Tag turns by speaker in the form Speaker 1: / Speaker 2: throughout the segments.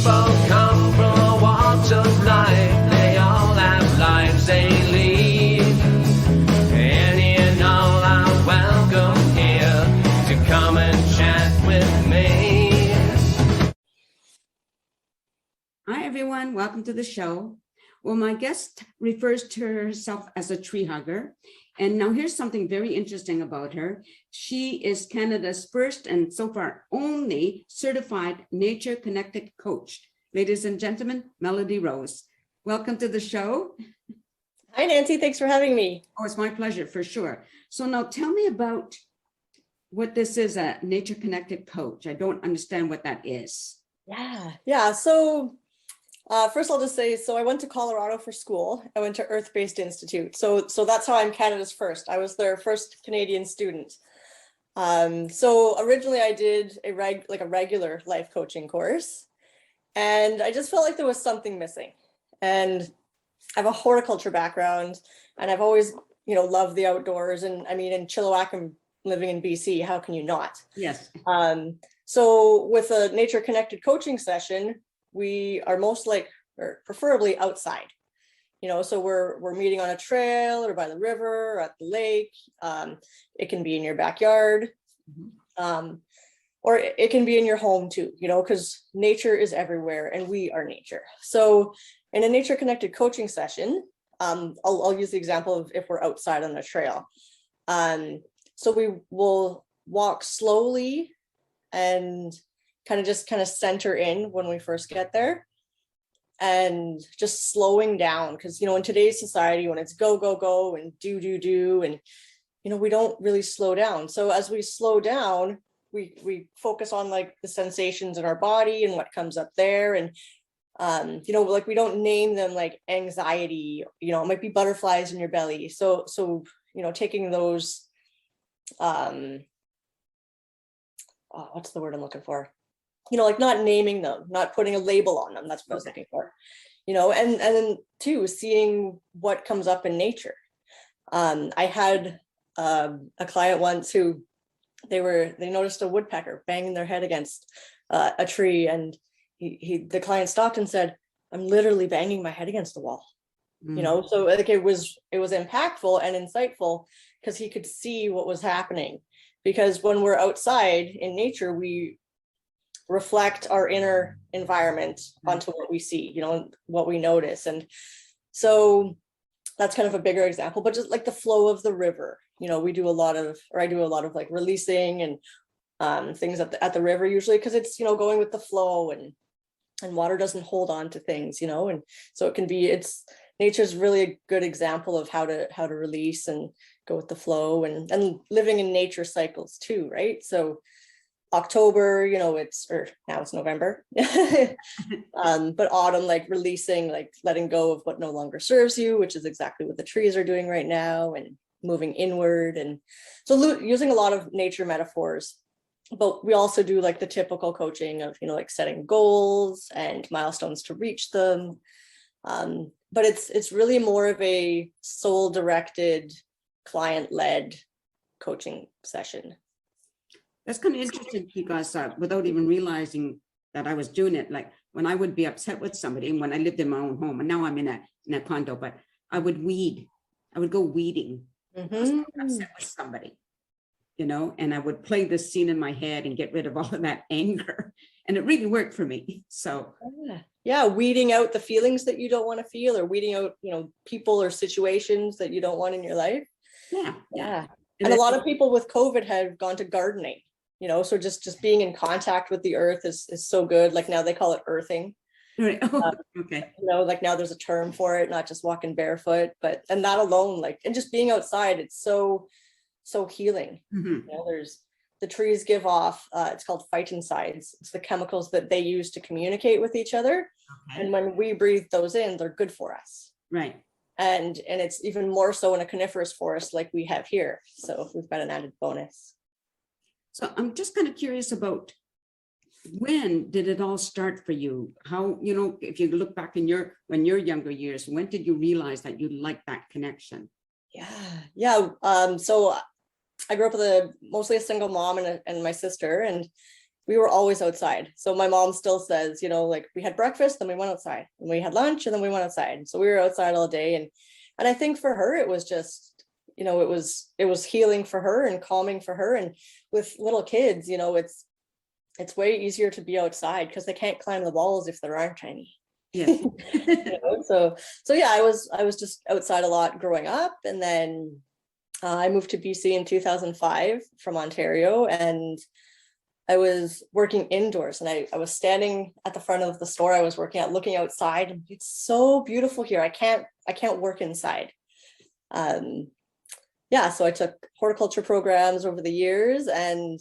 Speaker 1: People come from all walks of life. They all have lives they lead. Any and all are welcome here to come and chat with me.
Speaker 2: Hi, everyone. Welcome to the show. Well, my guest refers to herself as a tree hugger. And now here's something very interesting about her. She is Canada's first and so far only certified nature connected coach. Ladies and gentlemen, Melody Rose. Welcome to the show.
Speaker 3: Hi, Nancy. Thanks for having me.
Speaker 2: Oh, it's my pleasure, for sure. So now tell me about what this is, a nature connected coach. I don't understand what that is.
Speaker 3: Yeah. So first I'll just say, so I went to Colorado for school. I went to Earth-Based Institute. So that's how I'm Canada's first. I was their first Canadian student. So originally I did a regular life coaching course, and I just felt like there was something missing. And I have a horticulture background, and I've always, loved the outdoors. And I mean, in Chilliwack, I'm living in BC. How can you not?
Speaker 2: Yes.
Speaker 3: So with a nature connected coaching session, we are or preferably outside, so we're meeting on a trail or by the river or at the lake. It can be in your backyard, or it can be in your home too, because nature is everywhere and we are nature. So in a nature connected coaching session, I'll use the example of if we're outside on a trail. So we will walk slowly and kind of center in when we first get there, and just slowing down, because in today's society, when it's go go go and do and we don't really slow down. So as we slow down, we focus on the sensations in our body and what comes up there, and we don't name them like anxiety. It might be butterflies in your belly. So taking those what's the word I'm looking for? Not naming them, not putting a label on them. That's what I was looking for, and then too, seeing what comes up in nature. I had a client once who they noticed a woodpecker banging their head against a tree, and the client stopped and said, "I'm literally banging my head against the wall." So it was impactful and insightful because he could see what was happening. Because when we're outside in nature, we reflect our inner environment onto what we see, what we notice. And so that's kind of a bigger example, but just like the flow of the river, I do a lot of like releasing and things at the river usually, because it's, going with the flow, and water doesn't hold on to things, and so nature's really a good example of how to release and go with the flow, and living in nature cycles too, right? So October, now it's November, but autumn, like releasing, like letting go of what no longer serves you, which is exactly what the trees are doing right now, and moving inward. And so using a lot of nature metaphors, but we also do like the typical coaching of, like setting goals and milestones to reach them. But it's really more of a soul directed, client led coaching session.
Speaker 2: That's kind of interesting, because without even realizing that I was doing it, like when I would be upset with somebody, and when I lived in my own home, and now I'm in a condo, but I would go weeding. I was upset with somebody, and I would play this scene in my head and get rid of all of that anger, and it really worked for me. So
Speaker 3: yeah, weeding out the feelings that you don't want to feel, or weeding out, people or situations that you don't want in your life. Yeah. And a lot of people with COVID have gone to gardening, so just being in contact with the earth is so good. Like now they call it earthing.
Speaker 2: Right. Okay.
Speaker 3: Like now there's a term for it, not just walking barefoot, and that alone, and just being outside, it's so healing. There's the trees give off, it's called phytoncides. It's the chemicals that they use to communicate with each other. Okay. And when we breathe those in, they're good for us.
Speaker 2: Right.
Speaker 3: And it's even more so in a coniferous forest like we have here. So we've got an added bonus.
Speaker 2: So I'm just kind of curious about, when did it all start for you? How, if you look back in your younger years, when did you realize that you liked that connection?
Speaker 3: Yeah. So I grew up with mostly a single mom and my sister, and we were always outside. So my mom still says, you know, like we had breakfast, then we went outside, and we had lunch, and then we went outside. So we were outside all day. And I think for her, it was just, you know, it was healing for her and calming for her. And with little kids, you know, it's way easier to be outside because they can't climb the walls if there aren't any.
Speaker 2: Yes.
Speaker 3: You know? So yeah, I was just outside a lot growing up, and then I moved to BC in 2005 from Ontario, and I was working indoors, and I was standing at the front of the store I was working at, looking outside, and it's so beautiful here. I can't work inside. Yeah, so I took horticulture programs over the years, and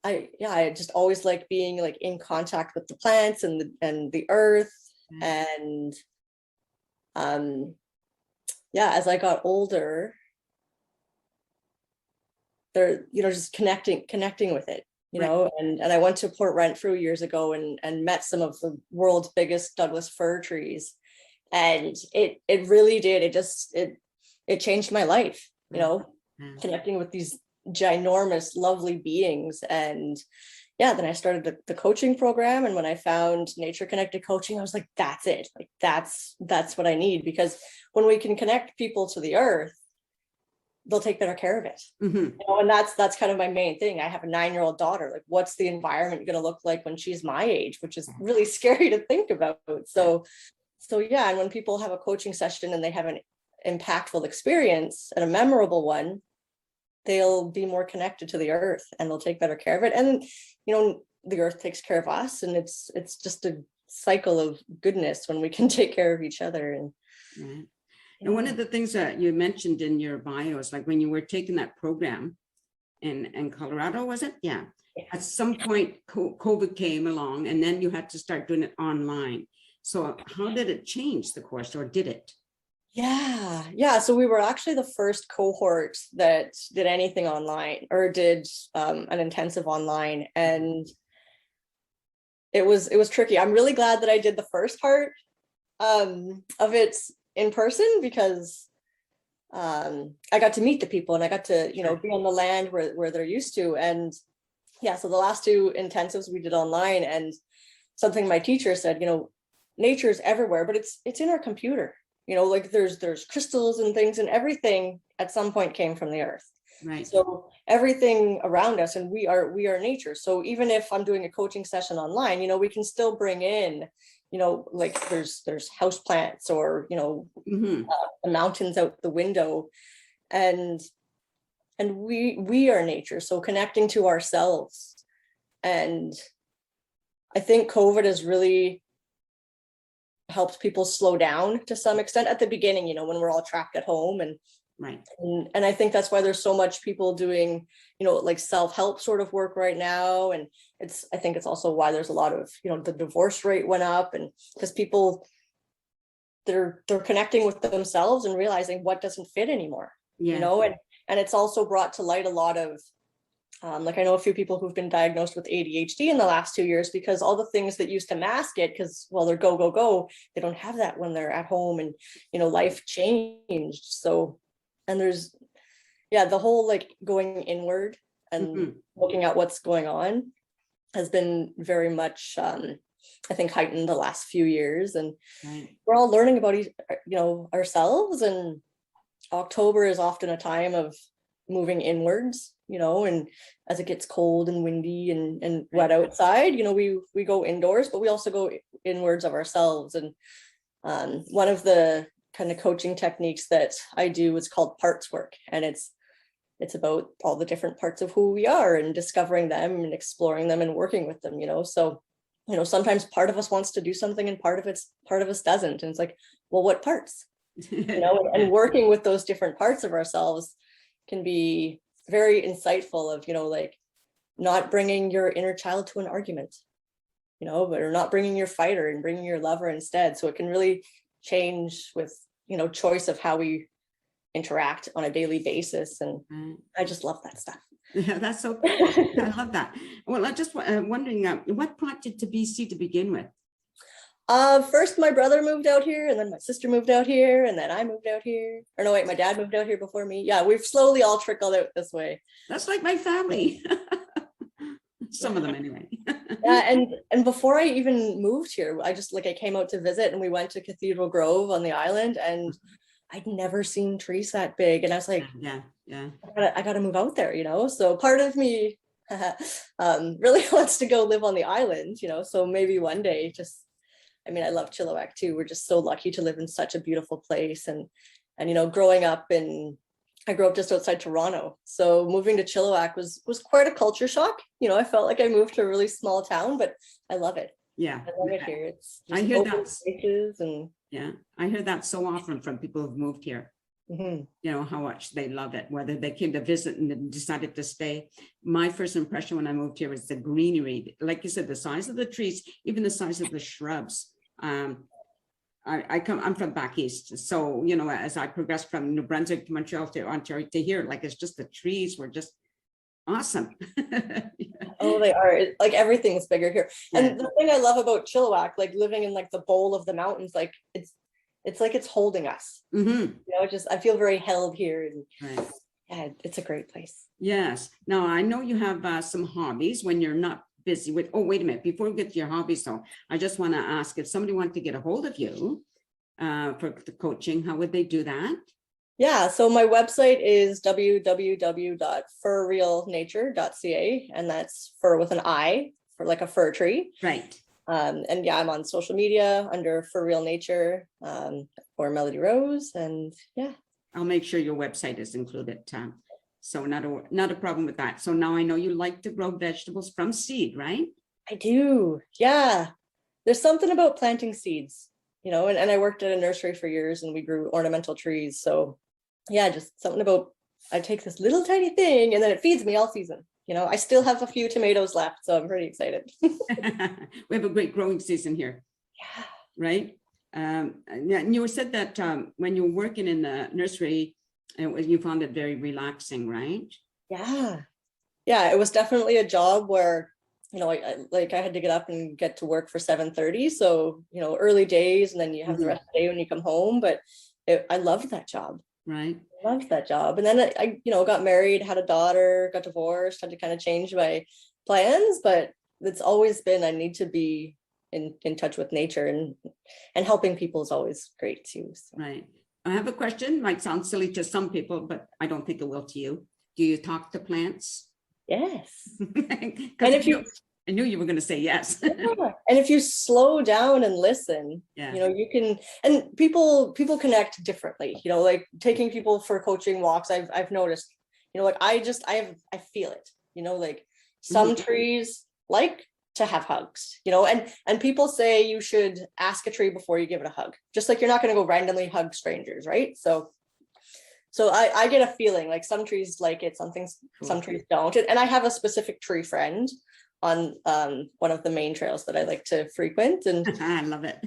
Speaker 3: I just always liked being like in contact with the plants and the earth. And yeah, as I got older, they're, you know, just connecting with it, you know. And I went to Port Renfrew years ago and met some of the world's biggest Douglas fir trees, and it really did, it changed my life, you know, connecting with these ginormous lovely beings. And yeah, then I started the coaching program, and when I found nature connected coaching, I was like, that's it, like that's what I need, because when we can connect people to the earth, they'll take better care of it. You know, and that's kind of my main thing. I have a 9-year-old daughter. Like, what's the environment going to look like when she's my age, which is really scary to think about. So yeah, and when people have a coaching session and they have an impactful experience and a memorable one, they'll be more connected to the earth and they'll take better care of it. And, you know, the earth takes care of us, and it's just a cycle of goodness when we can take care of each other. And
Speaker 2: And one of the things that you mentioned in your bio is like when you were taking that program in Colorado, was it? Yeah. At some point, COVID came along, and then you had to start doing it online. So how did it change the course, or did it?
Speaker 3: Yeah. So we were actually the first cohort that did anything online, or did an intensive online, and it was tricky. I'm really glad that I did the first part of it in person, because I got to meet the people, and I got to, you know, be on the land where they're used to. And yeah, so the last 2 intensives we did online, and something my teacher said, you know, nature's everywhere, but it's in our computer. You know, like there's crystals and things, and everything at some point came from the earth.
Speaker 2: Right.
Speaker 3: So everything around us, and we are nature. So even if I'm doing a coaching session online, you know, we can still bring in, you know, like there's house plants, or, you know, the mountains out the window, and we are nature. So connecting to ourselves. And I think COVID has really helped people slow down to some extent at the beginning, you know, when we're all trapped at home. And and I think that's why there's so much people doing, you know, like self-help sort of work right now. And I think it's also why there's a lot of, you know, the divorce rate went up, and because people, they're connecting with themselves and realizing what doesn't fit anymore, you know. And it's also brought to light a lot of like, I know a few people who've been diagnosed with ADHD in the last 2 years, because all the things that used to mask it, because, well, they're go, they don't have that when they're at home, and, you know, life changed. So, and there's, yeah, the whole like going inward and looking at what's going on has been very much, I think, heightened the last few years. And we're all learning about, you know, ourselves. And October is often a time of moving inwards, you know, and as it gets cold and windy and wet outside, you know, we go indoors, but we also go inwards of ourselves. And one of the kind of coaching techniques that I do is called parts work, and it's about all the different parts of who we are and discovering them and exploring them and working with them, you know. So, you know, sometimes part of us wants to do something and part of us doesn't, and it's like, well, what parts? You know, and working with those different parts of ourselves can be very insightful of, you know, like not bringing your inner child to an argument, you know, but or not bringing your fighter and bringing your lover instead. So it can really change with, you know, choice of how we interact on a daily basis. And I just love that stuff.
Speaker 2: Yeah, that's so cool. I love that. Well, I just wondering, what brought you to BC to begin with?
Speaker 3: First my brother moved out here, and then my sister moved out here, and then I moved out here. Or no, wait, my dad moved out here before me. Yeah, we've slowly all trickled out this way.
Speaker 2: That's like my family. Some of them anyway.
Speaker 3: Yeah, and before I even moved here, I came out to visit and we went to Cathedral Grove on the island, and I'd never seen trees that big. And I was like,
Speaker 2: Yeah.
Speaker 3: I gotta move out there, So part of me really wants to go live on the island, So maybe one day, I love Chilliwack too. We're just so lucky to live in such a beautiful place. And growing up I grew up just outside Toronto. So moving to Chilliwack was quite a culture shock. I felt like I moved to a really small town, but I love it.
Speaker 2: Yeah.
Speaker 3: I love it here. It's
Speaker 2: I
Speaker 3: just
Speaker 2: hear
Speaker 3: open
Speaker 2: that.
Speaker 3: spaces and
Speaker 2: Yeah. I hear that so often from people who've moved here.
Speaker 3: mhm.
Speaker 2: How much they love it, whether they came to visit and then decided to stay. My first impression when I moved here was the greenery. Like you said, the size of the trees, even the size of the shrubs. I'm from back east. So, as I progressed from New Brunswick to Montreal to Ontario to here, like it's just the trees were just awesome.
Speaker 3: Oh, they are. Like everything's bigger here.
Speaker 2: Yeah.
Speaker 3: And the thing I love about Chilliwack, like living in like the bowl of the mountains, like it's like it's holding us.
Speaker 2: Mhm.
Speaker 3: I feel very held here, and
Speaker 2: Right.
Speaker 3: yeah, it's a great place.
Speaker 2: Yes. Now, I know you have some hobbies when you're not busy with, oh, wait a minute, before we get to your hobbies, though, I just want to ask if somebody wanted to get a hold of you for the coaching, how would they do that?
Speaker 3: Yeah, so my website is www.furrealnature.ca, and that's fur with an I for like a fir tree.
Speaker 2: Right.
Speaker 3: And yeah, I'm on social media under For Real Nature or Melody Rose, and yeah.
Speaker 2: I'll make sure your website is included. So not a problem with that. So now I know you like to grow vegetables from seed, right?
Speaker 3: I do. Yeah. There's something about planting seeds, and I worked at a nursery for years and we grew ornamental trees. So yeah, just something about, I take this little tiny thing and then it feeds me all season. I still have a few tomatoes left, so I'm pretty excited.
Speaker 2: We have a great growing season here.
Speaker 3: Yeah.
Speaker 2: Right. And you said that when you were working in the nursery, you found it very relaxing, right?
Speaker 3: Yeah. Yeah, it was definitely a job where, I had to get up and get to work for 7:30. So, early days, and then you have the rest of the day when you come home. But I loved that job.
Speaker 2: Right.
Speaker 3: Loved that job. And then I got married, had a daughter, got divorced, had to kind of change my plans. But it's always been, I need to be in touch with nature, and helping people is always great too. So.
Speaker 2: Right. I have a question, might sound silly to some people, but I don't think it will to you. Do you talk to plants?
Speaker 3: Yes.
Speaker 2: And if I knew you were going to say yes.
Speaker 3: Yeah. And if you slow down and listen,
Speaker 2: Yeah.
Speaker 3: you can, and people connect differently, like taking people for coaching walks. I've noticed, I feel it, like some trees like to have hugs, and people say you should ask a tree before you give it a hug, just like you're not going to go randomly hug strangers, right? So I get a feeling like some trees like it, some trees don't. And I have a specific tree friend on one of the main trails that I like to frequent, and
Speaker 2: I love it.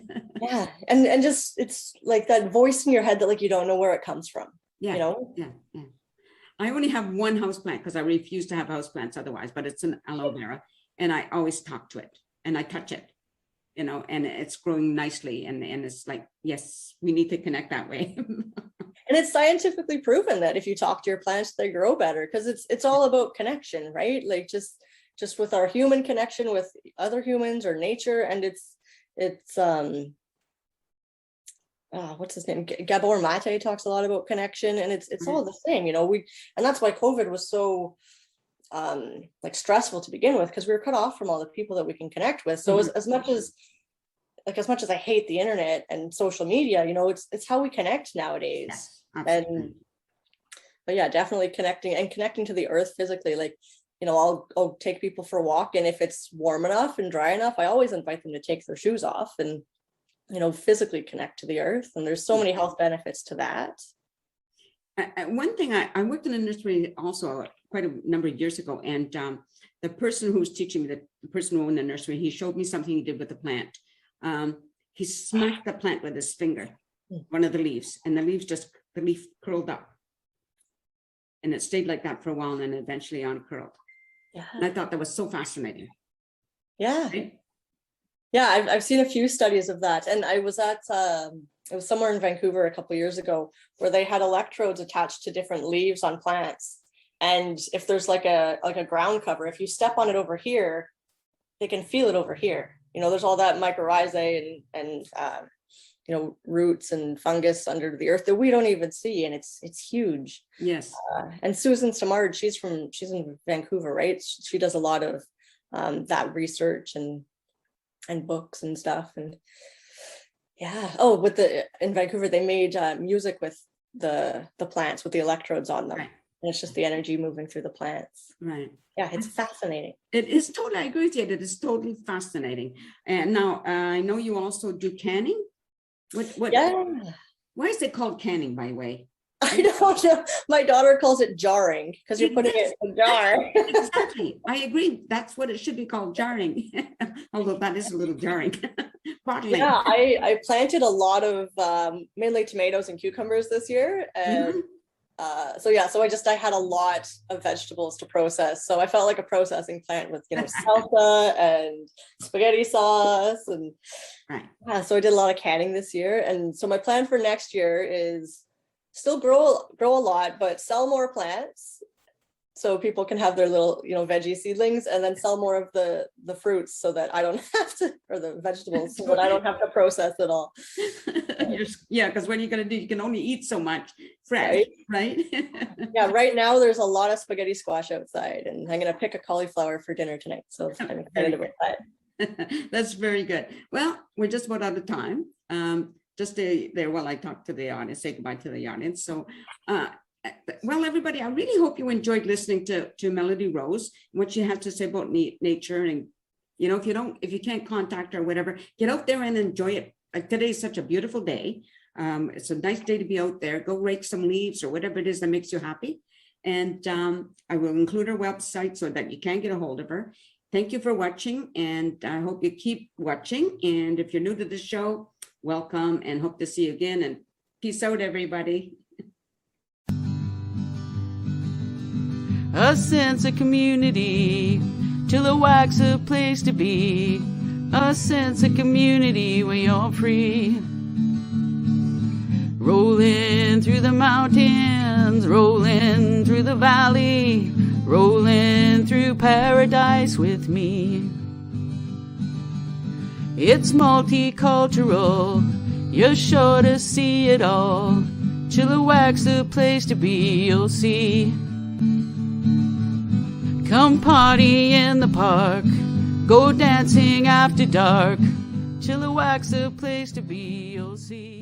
Speaker 3: yeah, and just it's like that voice in your head that like you don't know where it comes from.
Speaker 2: Yeah. Yeah. I only have one house plant because I refuse to have house plants otherwise, but it's an aloe vera, and I always talk to it and I touch it, and it's growing nicely, and it's like, yes, we need to connect that way.
Speaker 3: And it's scientifically proven that if you talk to your plants, they grow better, because it's all about connection, right? Like just with our human connection with other humans or nature. And it's what's his name? Gabor Mate talks a lot about connection, and it's all the same, and that's why COVID was so like stressful to begin with, because we were cut off from all the people that we can connect with. So as much as I hate the internet and social media, it's how we connect nowadays.
Speaker 2: Yes,
Speaker 3: But yeah, definitely connecting to the earth physically. Like, I'll take people for a walk, and if it's warm enough and dry enough, I always invite them to take their shoes off and, physically connect to the earth. And there's so many health benefits to that.
Speaker 2: One thing, I worked in a nursery also quite a number of years ago, and the person who was teaching me, the person who owned the nursery, he showed me something he did with the plant. He smacked the plant with his finger, one of the leaves, and the leaf curled up, and it stayed like that for a while, and then eventually uncurled.
Speaker 3: Yeah.
Speaker 2: And I thought that was so fascinating.
Speaker 3: Yeah.
Speaker 2: Right?
Speaker 3: Yeah, I've seen a few studies of that, and I was at it was somewhere in Vancouver a couple of years ago where they had electrodes attached to different leaves on plants, And if there's like a ground cover, if you step on it over here, they can feel it over here. There's all that mycorrhizae and roots and fungus under the earth that we don't even see, and it's huge.
Speaker 2: Yes.
Speaker 3: And Susan Samard, she's in Vancouver, right? She does a lot of that research and books and stuff. And yeah. Oh, in Vancouver, they made music with the plants with the electrodes on them.
Speaker 2: Right.
Speaker 3: And it's just the energy moving through the plants.
Speaker 2: Right.
Speaker 3: Yeah, it's fascinating.
Speaker 2: It is totally, I agree with you. It is totally fascinating. And now I know you also do canning. What?
Speaker 3: Yeah.
Speaker 2: Why is it called canning, by the way?
Speaker 3: I don't know. My daughter calls it jarring because you're putting it in a jar.
Speaker 2: Exactly. I agree. That's what it should be called, jarring. Although that is a little jarring. Bottling.
Speaker 3: Yeah, I planted a lot of mainly tomatoes and cucumbers this year. And so I had a lot of vegetables to process. So I felt like a processing plant with, salsa and spaghetti sauce. And
Speaker 2: right.
Speaker 3: So I did a lot of canning this year. And so my plan for next year is still grow a lot, but sell more plants so people can have their little, veggie seedlings, and then sell more of the fruits so that I don't have to, or the vegetables, so that I don't have to process it all.
Speaker 2: Yeah, because what are you going to do? You can only eat so much fresh, right?
Speaker 3: Yeah, right now there's a lot of spaghetti squash outside, and I'm going to pick a cauliflower for dinner tonight. So I'm excited about that.
Speaker 2: That's very good. Well, we're just about out of time. Just there while I talk to the audience, say goodbye to the audience. So, well, everybody, I really hope you enjoyed listening to Melody Rose, what she has to say about nature. And, if you can't contact her or whatever, get out there and enjoy it. Like today is such a beautiful day. It's a nice day to be out there. Go rake some leaves or whatever it is that makes you happy. And I will include her website so that you can get a hold of her. Thank you for watching, and I hope you keep watching. And if you're new to the show, welcome, and hope to see you again. And peace out, everybody.
Speaker 4: A sense of community, Chilliwack's a place to be. A sense of community where you're free. Rolling through the mountains, rolling through the valley, rolling through paradise with me. It's multicultural, you're sure to see it all. Chilliwack's the place to be, you'll see. Come party in the park, go dancing after dark. Chilliwack's the place to be, you'll see.